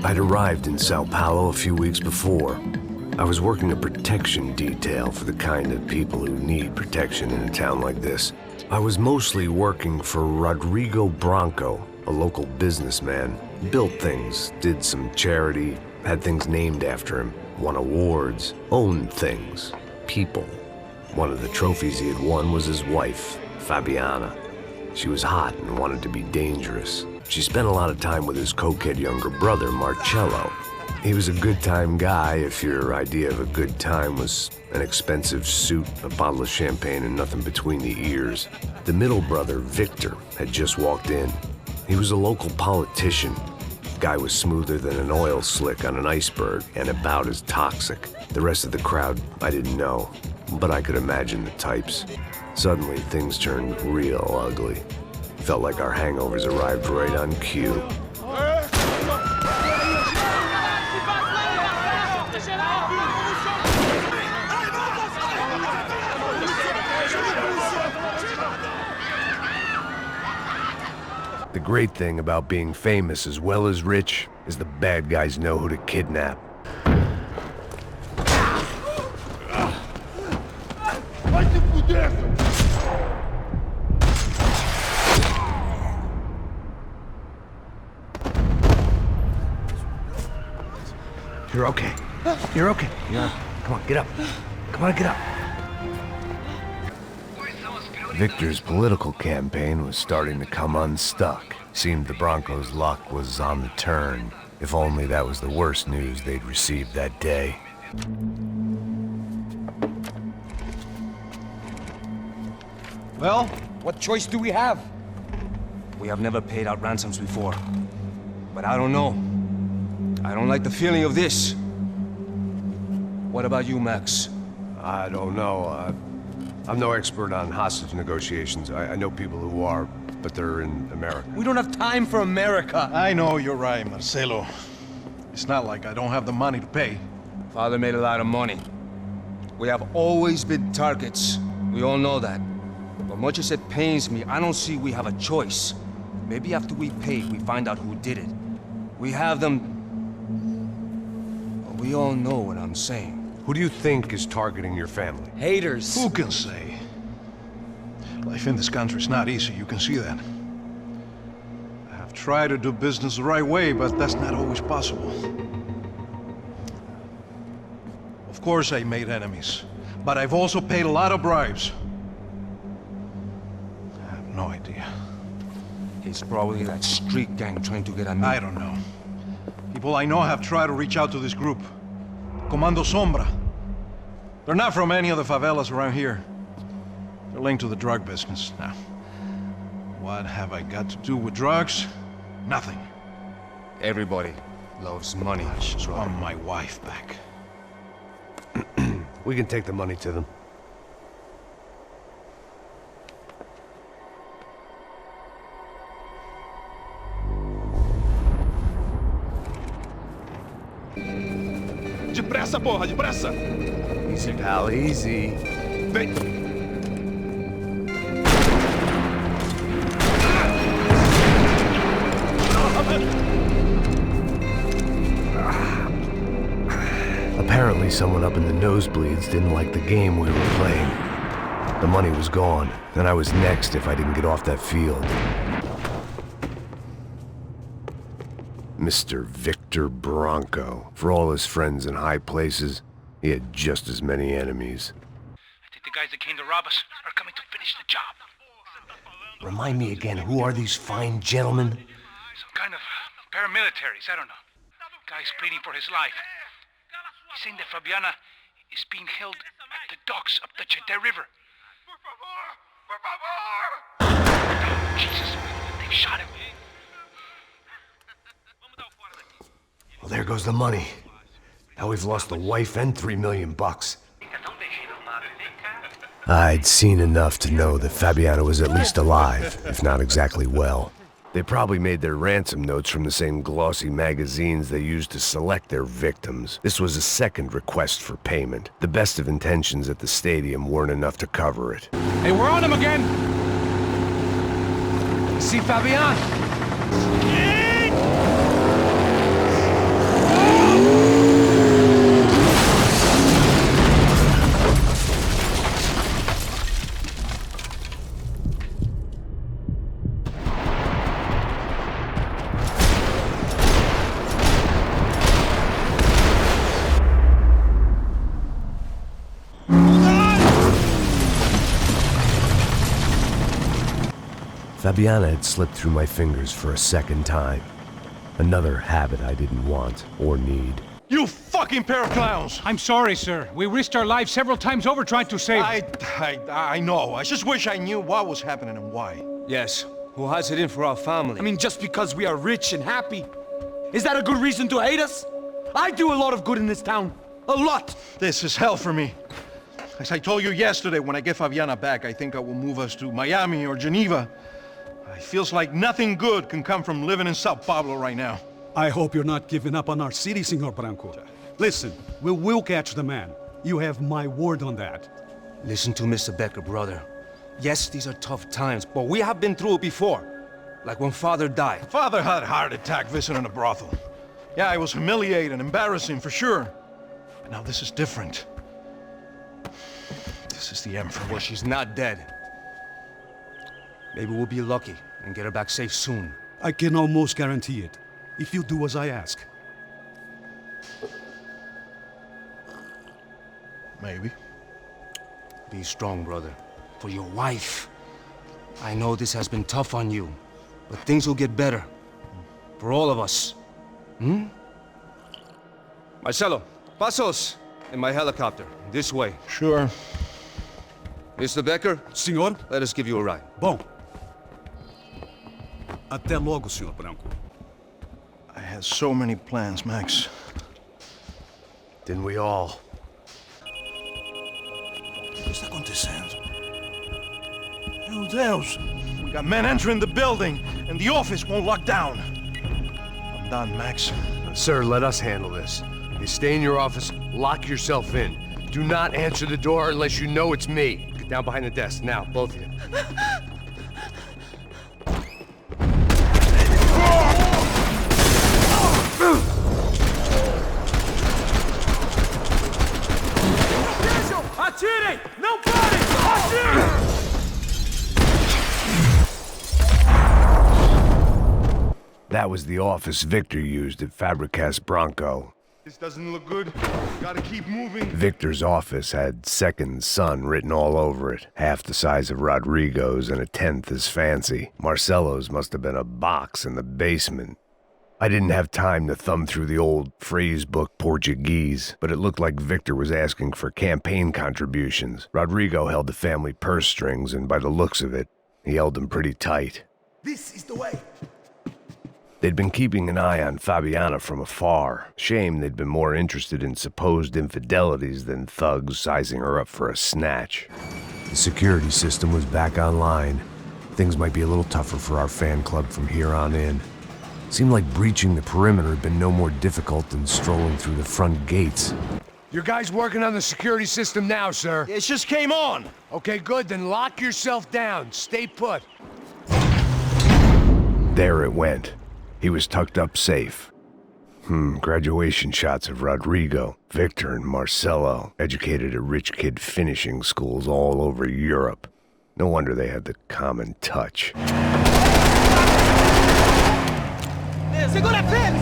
I'd arrived in Sao Paulo a few weeks before. I was working a protection detail for the kind of people who need protection in a town like this. I was mostly working for Rodrigo Branco, a local businessman. Built things, did some charity, had things named after him, won awards, owned things, people. One of the trophies he had won was his wife, Fabiana. She was hot and wanted to be dangerous. She spent a lot of time with his cokehead younger brother, Marcelo. He was a good-time guy if your idea of a good time was an expensive suit, a bottle of champagne, and nothing between the ears. The middle brother, Victor, had just walked in. He was a local politician. Guy was smoother than an oil slick on an iceberg and about as toxic. The rest of the crowd, I didn't know, but I could imagine the types. Suddenly, things turned real ugly. Felt like our hangovers arrived right on cue. The great thing about being famous as well as rich is the bad guys know who to kidnap. You're okay. You're okay. Yeah. Come on, get up. Come on, get up. Victor's political campaign was starting to come unstuck. Seemed the Broncos' luck was on the turn. If only that was the worst news they'd received that day. Well, what choice do we have? We have never paid out ransoms before. But I don't know. I don't like the feeling of this. What about you, Max? I don't know. I'm no expert on hostage negotiations. I know people who are, but they're in America. We don't have time for America. I know you're right, Marcelo. It's not like I don't have the money to pay. Father made a lot of money. We have always been targets. We all know that. But much as it pains me, I don't see we have a choice. Maybe after we pay, we find out who did it. We have them... We all know what I'm saying. Who do you think is targeting your family? Haters. Who can say? Life in this country is not easy, you can see that. I have tried to do business the right way, but that's not always possible. Of course I made enemies, but I've also paid a lot of bribes. I have no idea. It's probably that street gang trying to get at me. I don't know. People I know have tried to reach out to this group. Comando Sombra. They're not from any of the favelas around here. They're linked to the drug business. Now, what have I got to do with drugs? Nothing. Everybody loves money. I just want my wife back. We can take the money to them. Depressa, porra, depressa! Easy, pal, easy. Vem! Apparently someone up in the nosebleeds didn't like the game we were playing. The money was gone, and I was next if I didn't get off that field. Mr. Victor Branco. For all his friends in high places, he had just as many enemies. I think the guys that came to rob us are coming to finish the job. Remind me again, who are these fine gentlemen? Some kind of paramilitaries, I don't know. Guy's pleading for his life. He's saying that Fabiana is being held at the docks up the Chete River. Oh, Jesus, they've shot him. Well, there goes the money. Now we've lost the wife and $3 million. I'd seen enough to know that Fabiana was at least alive, if not exactly well. They probably made their ransom notes from the same glossy magazines they used to select their victims. This was a second request for payment. The best of intentions at the stadium weren't enough to cover it. Hey, we're on him again! See Fabian? Fabiana had slipped through my fingers for a second time. Another habit I didn't want or need. You fucking pair of clowns! I'm sorry, sir. We risked our lives several times over trying to save... I know. I just wish I knew what was happening and why. Yes, who has it in for our family? I mean, just because we are rich and happy, is that a good reason to hate us? I do a lot of good in this town. A lot! This is hell for me. As I told you yesterday, when I get Fabiana back, I think I will move us to Miami or Geneva. It feels like nothing good can come from living in Sao Paulo right now. I hope you're not giving up on our city, Senor Branco. Listen, we will catch the man. You have my word on that. Listen to Mr. Becker, brother. Yes, these are tough times, but we have been through it before. Like when Father died. Father had a heart attack visiting a brothel. Yeah, it was humiliating, embarrassing, for sure. But now this is different. This is the end for me. Well, she's not dead. Maybe we'll be lucky and get her back safe soon. I can almost guarantee it, if you do as I ask. Maybe. Be strong, brother. For your wife. I know this has been tough on you, but things will get better. For all of us. Hmm? Marcelo, pasos in my helicopter. This way. Sure. Mr. Becker, Senhor? let us give you a ride. Bom. Até logo, Senhor Branco. I had so many plans, Max. Didn't we all? O que está acontecendo? Meu Deus! We got men entering the building, and the office won't lock down. I'm done, Max. Sir, let us handle this. You stay in your office, lock yourself in. Do not answer the door unless you know it's me. Get down behind the desk, now, both of you. Atirem! Não parem! Atirem! That was the office Victor used at Fabricas Branco. This doesn't look good. Gotta keep moving. Victor's office had second son written all over it, half the size of Rodrigo's and a tenth as fancy. Marcelo's must have been a box in the basement. I didn't have time to thumb through the old phrase book Portuguese, but it looked like Victor was asking for campaign contributions. Rodrigo held the family purse strings, and by the looks of it, he held them pretty tight. This is the way. They'd been keeping an eye on Fabiana from afar. Shame they'd been more interested in supposed infidelities than thugs sizing her up for a snatch. The security system was back online. Things might be a little tougher for our fan club from here on in. Seemed like breaching the perimeter had been no more difficult than strolling through the front gates. Your guys working on the security system now, sir. It just came on. Okay, good, then lock yourself down. Stay put. There it went. He was tucked up safe. Graduation shots of Rodrigo, Victor, and Marcelo, educated at rich kid finishing schools all over Europe. No wonder they had the common touch. Segura a Payne!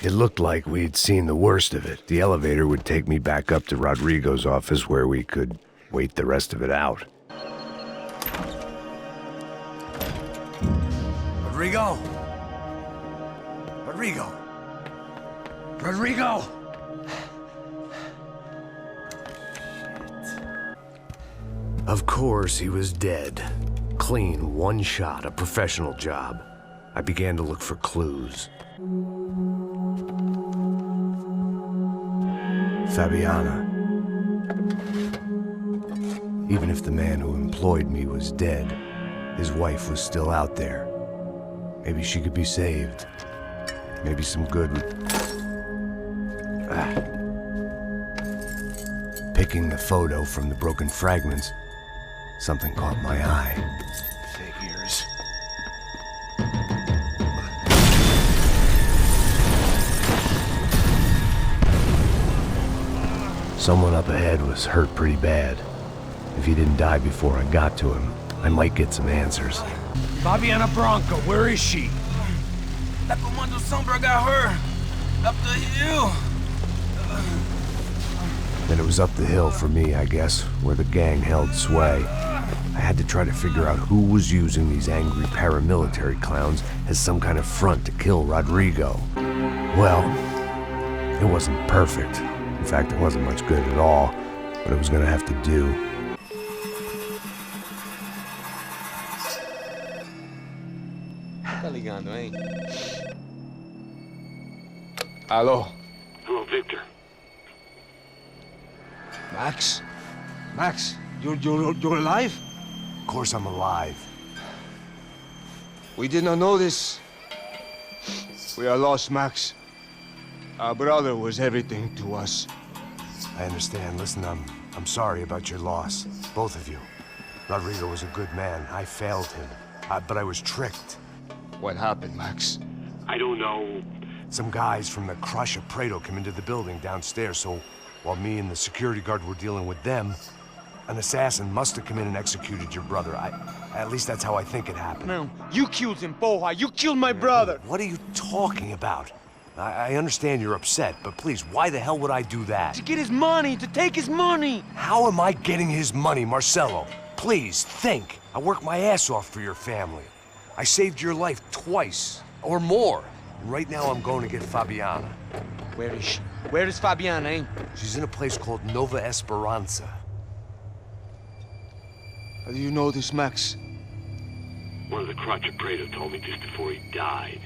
It looked like we'd seen the worst of it. The elevator would take me back up to Rodrigo's office where we could wait the rest of it out. Rodrigo! Rodrigo! Rodrigo! Of course, he was dead. Clean, one shot, a professional job. I began to look for clues. Fabiana. Even if the man who employed me was dead, his wife was still out there. Maybe she could be saved. Maybe some good would... Picking the photo from the broken fragments, something caught my eye. Figures. Someone up ahead was hurt pretty bad. If he didn't die before I got to him, I might get some answers. Fabiana Branco, where is she? That Comando Sombra got her. Up the hill. Then it was up the hill for me, I guess, where the gang held sway. I had to try to figure out who was using these angry paramilitary clowns as some kind of front to kill Rodrigo. Well, it wasn't perfect. In fact, it wasn't much good at all, but it was gonna have to do. Tá ligando, hein? Alô? Hello, Victor. Max? Max, you're alive? Of course I'm alive. We did not know this. We are lost, Max. Our brother was everything to us. I understand. Listen, I'm sorry about your loss. Both of you. Rodrigo was a good man. I failed him. But I was tricked. What happened, Max? I don't know. Some guys from the Crush of Prado came into the building downstairs, so while me and the security guard were dealing with them, an assassin must have come in and executed your brother. At least that's how I think it happened. No, you killed him, Poja. You killed my brother. What are you talking about? I understand you're upset, but please, why the hell would I do that? To get his money, to take his money. How am I getting his money, Marcelo? Please, think. I worked my ass off for your family. I saved your life twice, or more. And right now I'm going to get Fabiana. Where is she? Where is Fabiana, eh? She's in a place called Nova Esperanza. How do you know this, Max? One of the Crotch of Prado told me just before he died.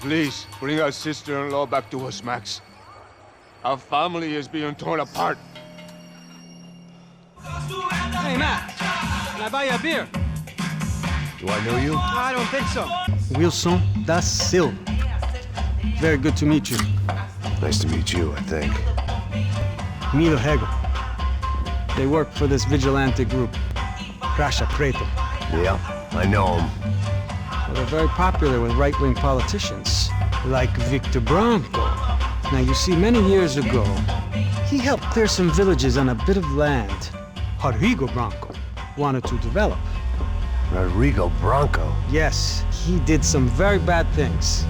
Please, bring our sister-in-law back to us, Max. Our family is being torn apart. Hey, Matt. Can I buy you a beer? Do I know you? I don't think so. Wilson da Silva. Very good to meet you. Nice to meet you, I think. Milo Hegel. They work for this vigilante group, Crasha Preto. Yeah, I know him. Well, they're very popular with right-wing politicians, like Victor Branco. Now, you see, many years ago, he helped clear some villages on a bit of land Rodrigo Branco wanted to develop. Rodrigo Branco? Yes, he did some very bad things.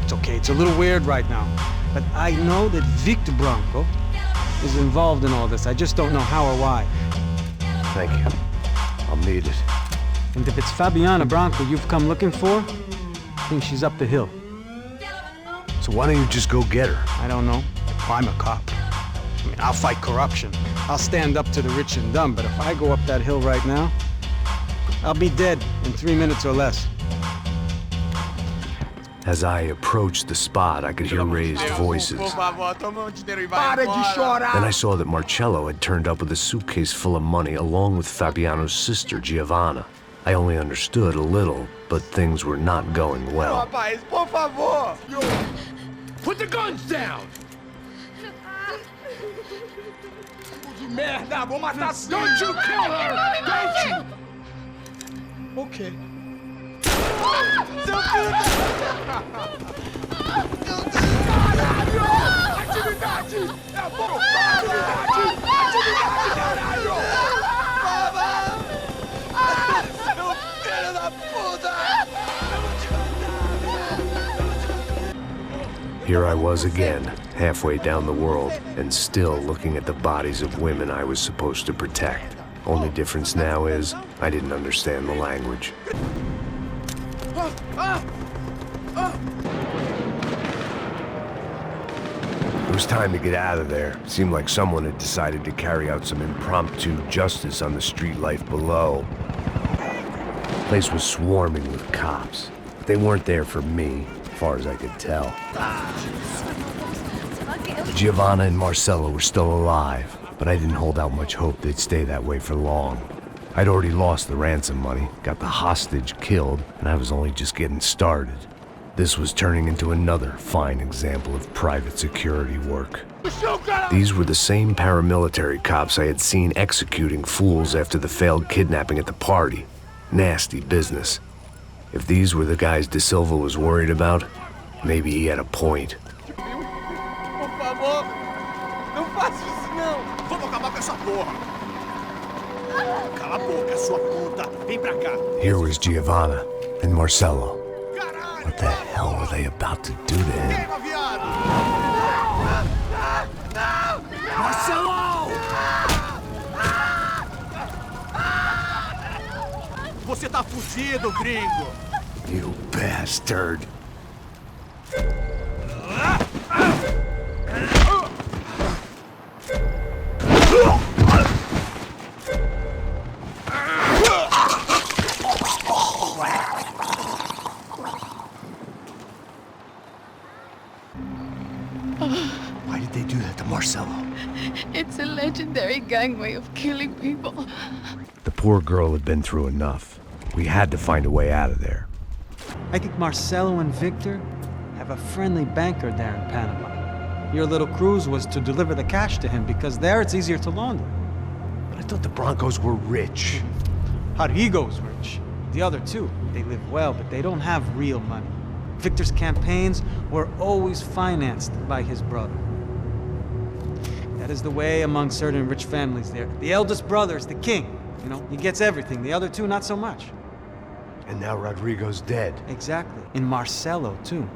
It's okay, it's a little weird right now, but I know that Victor Branco is involved in all this. I just don't know how or why. Thank you. I'll need it. And if it's Fabiana Branco you've come looking for, I think she's up the hill. So why don't you just go get her? I don't know. I'm a cop. I mean, I'll fight corruption. I'll stand up to the rich and dumb, but if I go up that hill right now, I'll be dead in 3 minutes or less. As I approached the spot, I could hear raised voices. Then I saw that Marcelo had turned up with a suitcase full of money along with Fabiano's sister, Giovanna. I only understood a little, but things were not going well. Put the guns down! Don't you kill her! Don't you! Okay. Here I was again, halfway down the world, and still looking at the bodies of women I was supposed to protect. Only difference now is, I didn't understand the language. It was time to get out of there. It seemed like someone had decided to carry out some impromptu justice on the street life below. The place was swarming with cops. They weren't there for me, as far as I could tell. Giovanna and Marcelo were still alive, but I didn't hold out much hope they'd stay that way for long. I'd already lost the ransom money, got the hostage killed, and I was only just getting started. This was turning into another fine example of private security work. These were the same paramilitary cops I had seen executing fools after the failed kidnapping at the party. Nasty business. If these were the guys De Silva was worried about, maybe he had a point. Não faça isso, não! Vamos acabar com essa porra! Here was Giovanna and Marcelo. What the hell were they about to do to him? Marcelo! Você tá fudido, gringo! You bastard. Why did they do that to Marcelo? It's a legendary gang way of killing people. The poor girl had been through enough. We had to find a way out of there. I think Marcelo and Victor have a friendly banker there in Panama. Your little cruise was to deliver the cash to him because there it's easier to launder. But I thought the Brancos were rich. Rodrigo's rich. The other two, they live well, but they don't have real money. Victor's campaigns were always financed by his brother. That is the way among certain rich families there. The eldest brother is the king. You know, he gets everything. The other two, not so much. And now Rodrigo's dead. Exactly. And Marcelo, too.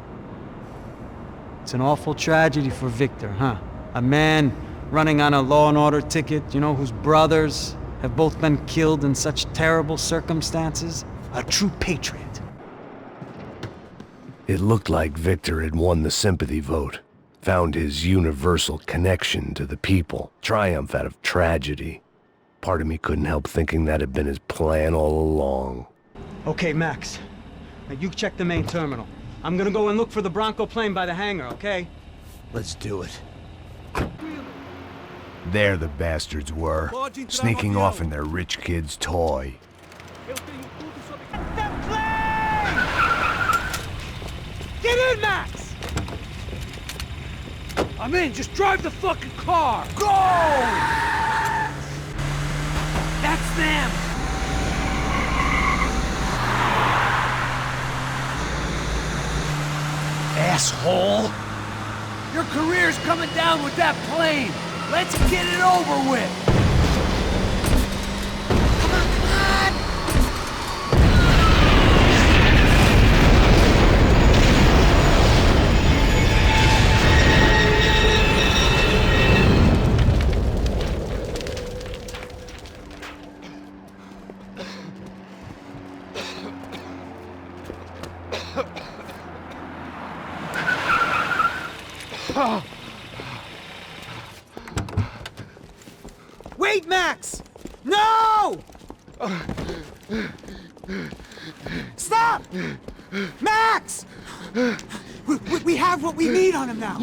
It's an awful tragedy for Victor, huh? A man running on a law and order ticket, you know, whose brothers have both been killed in such terrible circumstances. A true patriot. It looked like Victor had won the sympathy vote, found his universal connection to the people, triumph out of tragedy. Part of me couldn't help thinking that had been his plan all along. Okay, Max. Now you check the main terminal. I'm gonna go and look for the Branco plane by the hangar, okay? Let's do it. There the bastards were, sneaking off in their rich kid's toy. Get in, Max! I'm in, just drive the fucking car! Go! That's them! Asshole! Your career's coming down with that plane! Let's get it over with! Wait, Max! No! Stop! Max! We have what we need on him now.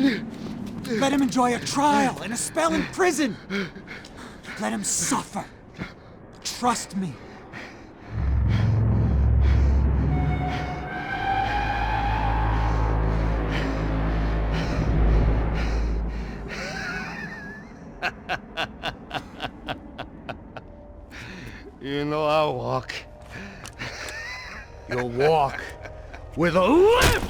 Let him enjoy a trial and a spell in prison. Let him suffer. Trust me. You know I'll walk. You'll walk with a limp!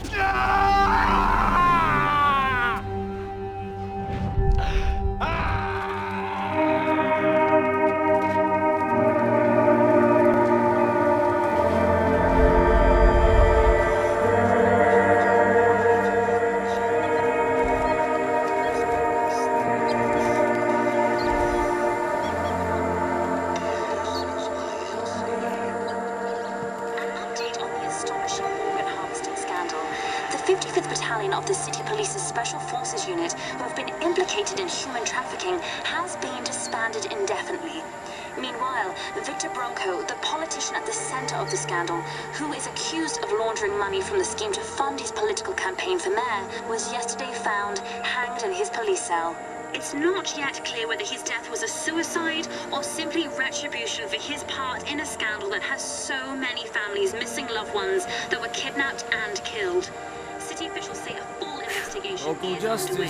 The 55th Battalion of the City Police's Special Forces Unit, who have been implicated in human trafficking, has been disbanded indefinitely. Meanwhile, Victor Branco, the politician at the center of the scandal, who is accused of laundering money from the scheme to fund his political campaign for mayor, was yesterday found hanged in his police cell. It's not yet clear whether his death was a suicide or simply retribution for his part in a scandal that has so many families missing loved ones that were kidnapped and killed. City officials say a full investigation is underway.